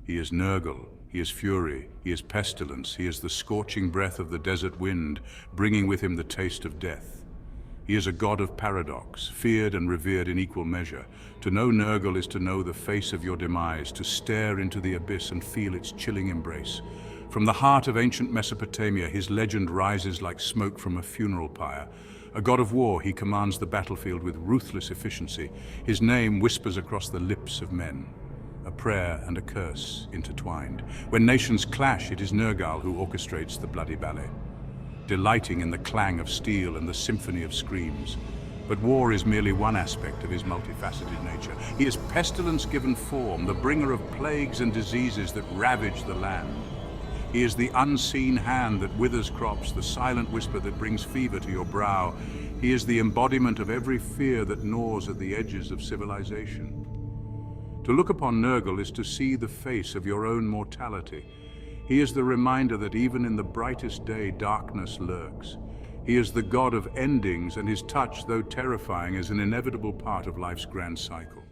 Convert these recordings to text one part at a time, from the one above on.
He is Nergal, he is fury, he is pestilence, he is the scorching breath of the desert wind, bringing with him the taste of death. He is a god of paradox, feared and revered in equal measure. To know Nergal is to know the face of your demise, to stare into the abyss and feel its chilling embrace. From the heart of ancient Mesopotamia, his legend rises like smoke from a funeral pyre. A god of war, he commands the battlefield with ruthless efficiency. His name whispers across the lips of men. A prayer and a curse intertwined. When nations clash, it is Nergal who orchestrates the bloody ballet, delighting in the clang of steel and the symphony of screams. But war is merely one aspect of his multifaceted nature. He is pestilence given form, the bringer of plagues and diseases that ravage the land. He is the unseen hand that withers crops, the silent whisper that brings fever to your brow. He is the embodiment of every fear that gnaws at the edges of civilization. To look upon Nergal is to see the face of your own mortality. He is the reminder that even in the brightest day, darkness lurks. He is the god of endings, and his touch, though terrifying, is an inevitable part of life's grand cycle.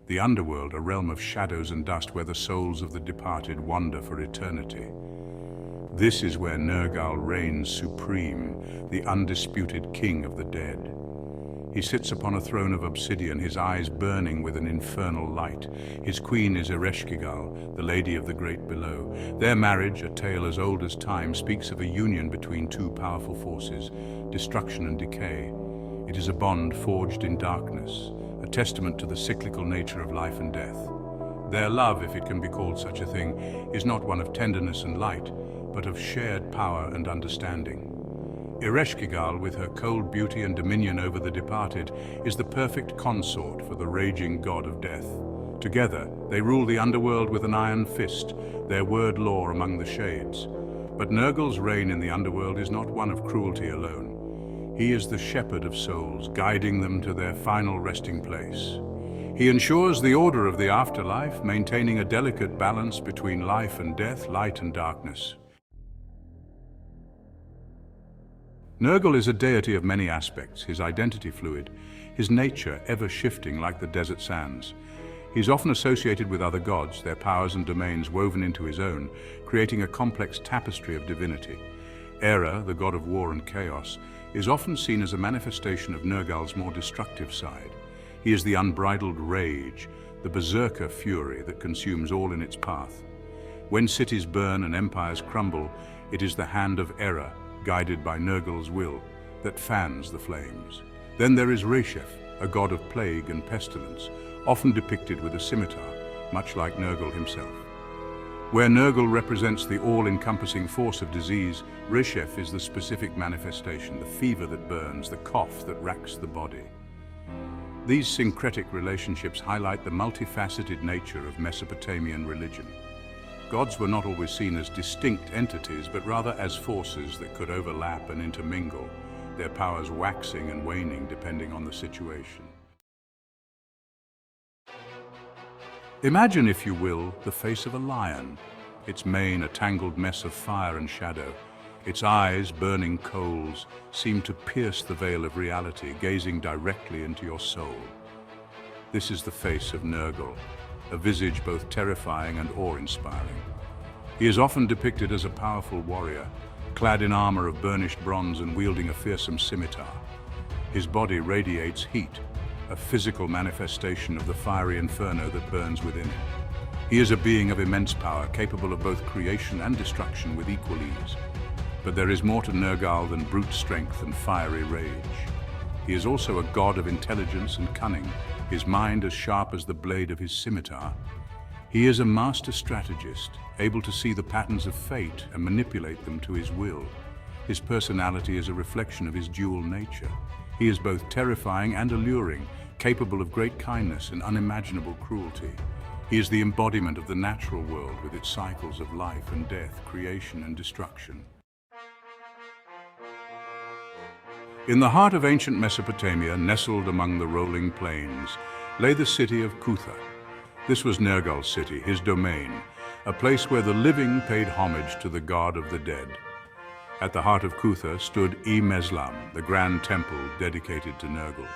The underworld, a realm of shadows and dust where the souls of the departed wander for eternity. This is where Nergal reigns supreme, the undisputed king of the dead. He sits upon a throne of obsidian, his eyes burning with an infernal light. His queen is Ereshkigal, the lady of the great below. Their marriage, a tale as old as time, speaks of a union between two powerful forces, destruction and decay. It is a bond forged in darkness, a testament to the cyclical nature of life and death. Their love, if it can be called such a thing, is not one of tenderness and light, but of shared power and understanding. Ereshkigal, with her cold beauty and dominion over the departed, is the perfect consort for the raging god of death. Together, they rule the underworld with an iron fist, their word law among the shades. But Nergal's reign in the underworld is not one of cruelty alone. He is the shepherd of souls, guiding them to their final resting place. He ensures the order of the afterlife, maintaining a delicate balance between life and death, light and darkness. Nergal is a deity of many aspects, his identity fluid, his nature ever-shifting like the desert sands. He's often associated with other gods, their powers and domains woven into his own, creating a complex tapestry of divinity. Erra, the god of war and chaos, is often seen as a manifestation of Nergal's more destructive side. He is the unbridled rage, the berserker fury that consumes all in its path. When cities burn and empires crumble, it is the hand of Erra, guided by Nergal's will, that fans the flames. Then there is Rulership, a god of plague and pestilence, often depicted with a scimitar, much like Nergal himself. Where Nergal represents the all-encompassing force of disease, Rulership is the specific manifestation, the fever that burns, the cough that racks the body. These syncretic relationships highlight the multifaceted nature of Mesopotamian religion. Gods were not always seen as distinct entities, but rather as forces that could overlap and intermingle, their powers waxing and waning depending on the situation. Imagine, if you will, the face of a lion, its mane a tangled mess of fire and shadow. Its eyes, burning coals, seem to pierce the veil of reality, gazing directly into your soul. This is the face of Nergal, a visage both terrifying and awe-inspiring. He is often depicted as a powerful warrior, clad in armor of burnished bronze and wielding a fearsome scimitar. His body radiates heat, a physical manifestation of the fiery inferno that burns within him. He is a being of immense power, capable of both creation and destruction with equal ease. But there is more to Nergal than brute strength and fiery rage. He is also a god of intelligence and cunning, his mind as sharp as the blade of his scimitar. He is a master strategist, able to see the patterns of fate and manipulate them to his will. His personality is a reflection of his dual nature. He is both terrifying and alluring, capable of great kindness and unimaginable cruelty. He is the embodiment of the natural world with its cycles of life and death, creation and destruction. In the heart of ancient Mesopotamia, nestled among the rolling plains, lay the city of Kuta. This was Nergal's city, his domain, a place where the living paid homage to the god of the dead. At the heart of Kutha stood Meslam, the grand temple dedicated to Nergal.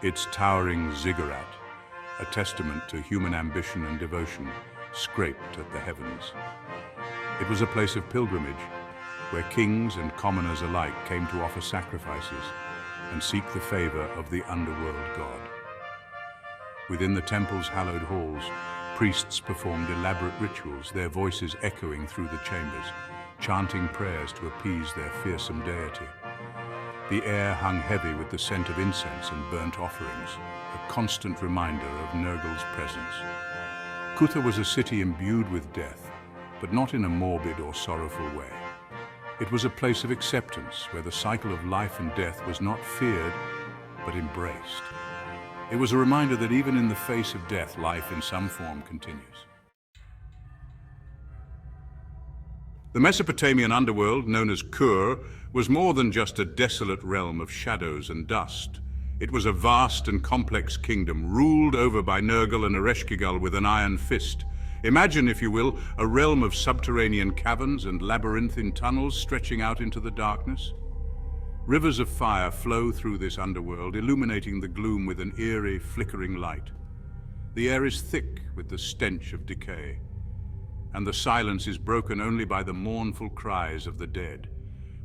Its towering ziggurat, a testament to human ambition and devotion, scraped at the heavens. It was a place of pilgrimage, where kings and commoners alike came to offer sacrifices and seek the favor of the underworld god. Within the temple's hallowed halls, priests performed elaborate rituals, their voices echoing through the chambers, chanting prayers to appease their fearsome deity. The air hung heavy with the scent of incense and burnt offerings, a constant reminder of Nergal's presence. Kutha was a city imbued with death, but not in a morbid or sorrowful way. It was a place of acceptance, where the cycle of life and death was not feared, but embraced. It was a reminder that even in the face of death, life in some form continues. The Mesopotamian underworld, known as Kur, was more than just a desolate realm of shadows and dust. It was a vast and complex kingdom, ruled over by Nergal and Ereshkigal with an iron fist. Imagine, if you will, a realm of subterranean caverns and labyrinthine tunnels stretching out into the darkness. Rivers of fire flow through this underworld, illuminating the gloom with an eerie, flickering light. The air is thick with the stench of decay, and the silence is broken only by the mournful cries of the dead.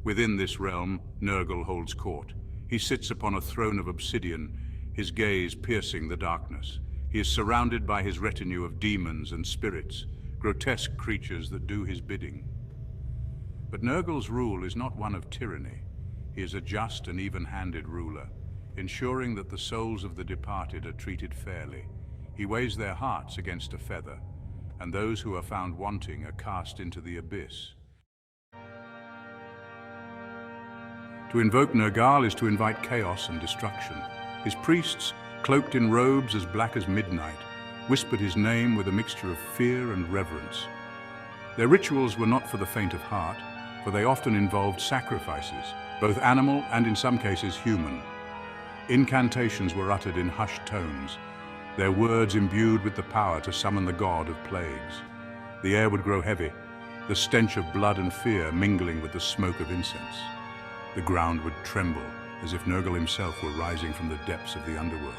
Within this realm, Nergal holds court. He sits upon a throne of obsidian, his gaze piercing the darkness. He is surrounded by his retinue of demons and spirits, grotesque creatures that do his bidding. But Nergal's rule is not one of tyranny. He is a just and even-handed ruler, ensuring that the souls of the departed are treated fairly. He weighs their hearts against a feather, and those who are found wanting are cast into the abyss. To invoke Nergal is to invite chaos and destruction. His priests, cloaked in robes as black as midnight, whispered his name with a mixture of fear and reverence. Their rituals were not for the faint of heart, for they often involved sacrifices, both animal and in some cases human. Incantations were uttered in hushed tones, their words imbued with the power to summon the god of plagues. The air would grow heavy, the stench of blood and fear mingling with the smoke of incense. The ground would tremble, as if Nergal himself were rising from the depths of the underworld.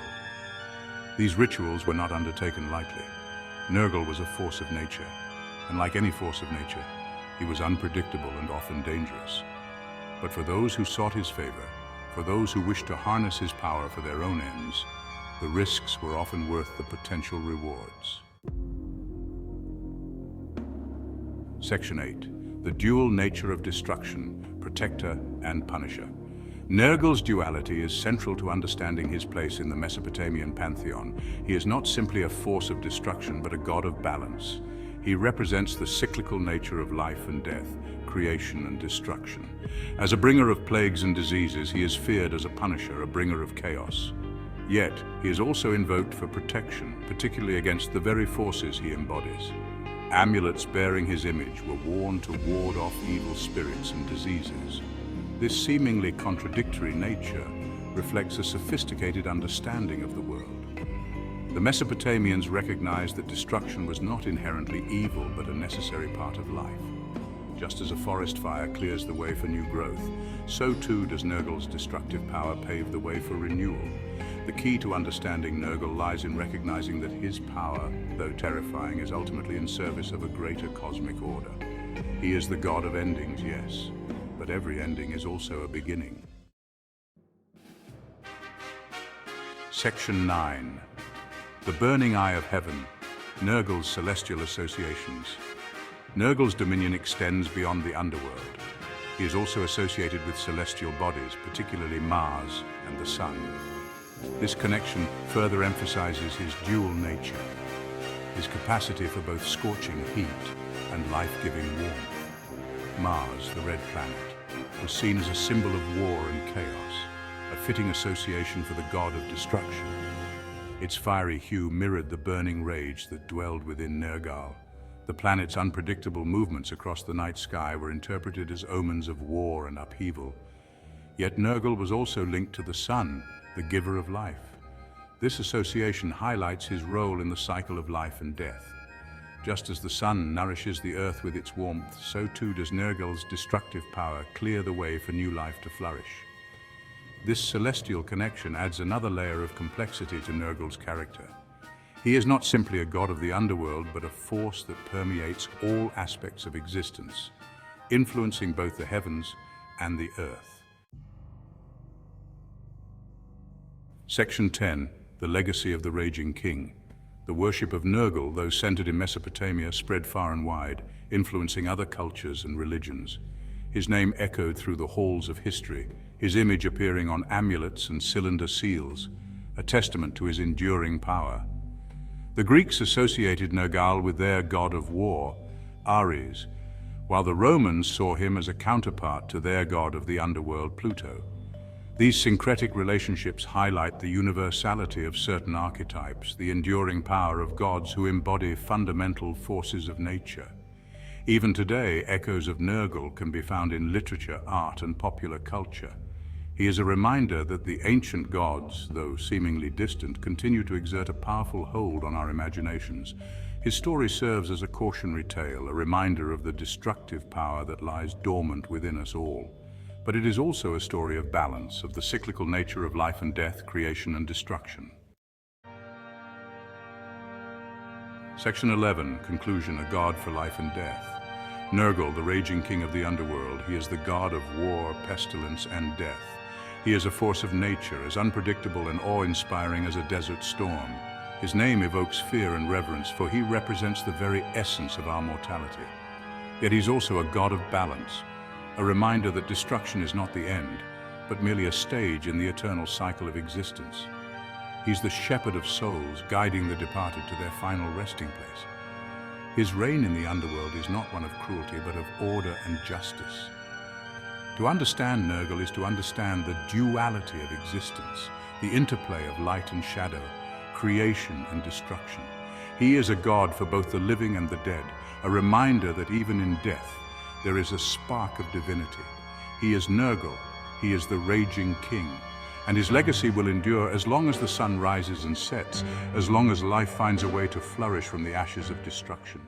These rituals were not undertaken lightly. Nergal was a force of nature, and like any force of nature, he was unpredictable and often dangerous. But for those who sought his favor, for those who wished to harness his power for their own ends, the risks were often worth the potential rewards. Section 8. The dual nature of destruction, protector and punisher. Nergal's duality is central to understanding his place in the Mesopotamian pantheon. He is not simply a force of destruction, but a god of balance. He represents the cyclical nature of life and death, creation and destruction. As a bringer of plagues and diseases, he is feared as a punisher, a bringer of chaos. Yet, he is also invoked for protection, particularly against the very forces he embodies. Amulets bearing his image were worn to ward off evil spirits and diseases. This seemingly contradictory nature reflects a sophisticated understanding of the world. The Mesopotamians recognized that destruction was not inherently evil, but a necessary part of life. Just as a forest fire clears the way for new growth, so too does Nergal's destructive power pave the way for renewal. The key to understanding Nergal lies in recognizing that his power, though terrifying, is ultimately in service of a greater cosmic order. He is the god of endings, yes, but every ending is also a beginning. Section 9. The Burning Eye of Heaven, Nergal's celestial associations. Nergal's dominion extends beyond the underworld. He is also associated with celestial bodies, particularly Mars and the Sun. This connection further emphasizes his dual nature, his capacity for both scorching heat and life-giving warmth. Mars, the red planet, was seen as a symbol of war and chaos, a fitting association for the god of destruction. Its fiery hue mirrored the burning rage that dwelled within Nergal. The planet's unpredictable movements across the night sky were interpreted as omens of war and upheaval. Yet Nergal was also linked to the sun, the giver of life. This association highlights his role in the cycle of life and death. Just as the sun nourishes the earth with its warmth, so too does Nergal's destructive power clear the way for new life to flourish. This celestial connection adds another layer of complexity to Nergal's character. He is not simply a god of the underworld, but a force that permeates all aspects of existence, influencing both the heavens and the earth. Section 10. The Legacy of the Raging King. The worship of Nergal, though centered in Mesopotamia, spread far and wide, influencing other cultures and religions. His name echoed through the halls of history, his image appearing on amulets and cylinder seals, a testament to his enduring power. The Greeks associated Nergal with their god of war, Ares, while the Romans saw him as a counterpart to their god of the underworld, Pluto. These syncretic relationships highlight the universality of certain archetypes, the enduring power of gods who embody fundamental forces of nature. Even today, echoes of Nergal can be found in literature, art, and popular culture. He is a reminder that the ancient gods, though seemingly distant, continue to exert a powerful hold on our imaginations. His story serves as a cautionary tale, a reminder of the destructive power that lies dormant within us all. But it is also a story of balance, of the cyclical nature of life and death, creation and destruction. Section 11. Conclusion. A god for life and death. Nergal, the raging king of the underworld, he is the god of war, pestilence, and death. He is a force of nature, as unpredictable and awe-inspiring as a desert storm. His name evokes fear and reverence, for he represents the very essence of our mortality. Yet he's also a god of balance, a reminder that destruction is not the end, but merely a stage in the eternal cycle of existence. He's the shepherd of souls, guiding the departed to their final resting place. His reign in the underworld is not one of cruelty, but of order and justice. To understand Nergal is to understand the duality of existence, the interplay of light and shadow, creation and destruction. He is a god for both the living and the dead, a reminder that even in death, there is a spark of divinity. He is Nergal, he is the raging king, and his legacy will endure as long as the sun rises and sets, as long as life finds a way to flourish from the ashes of destruction.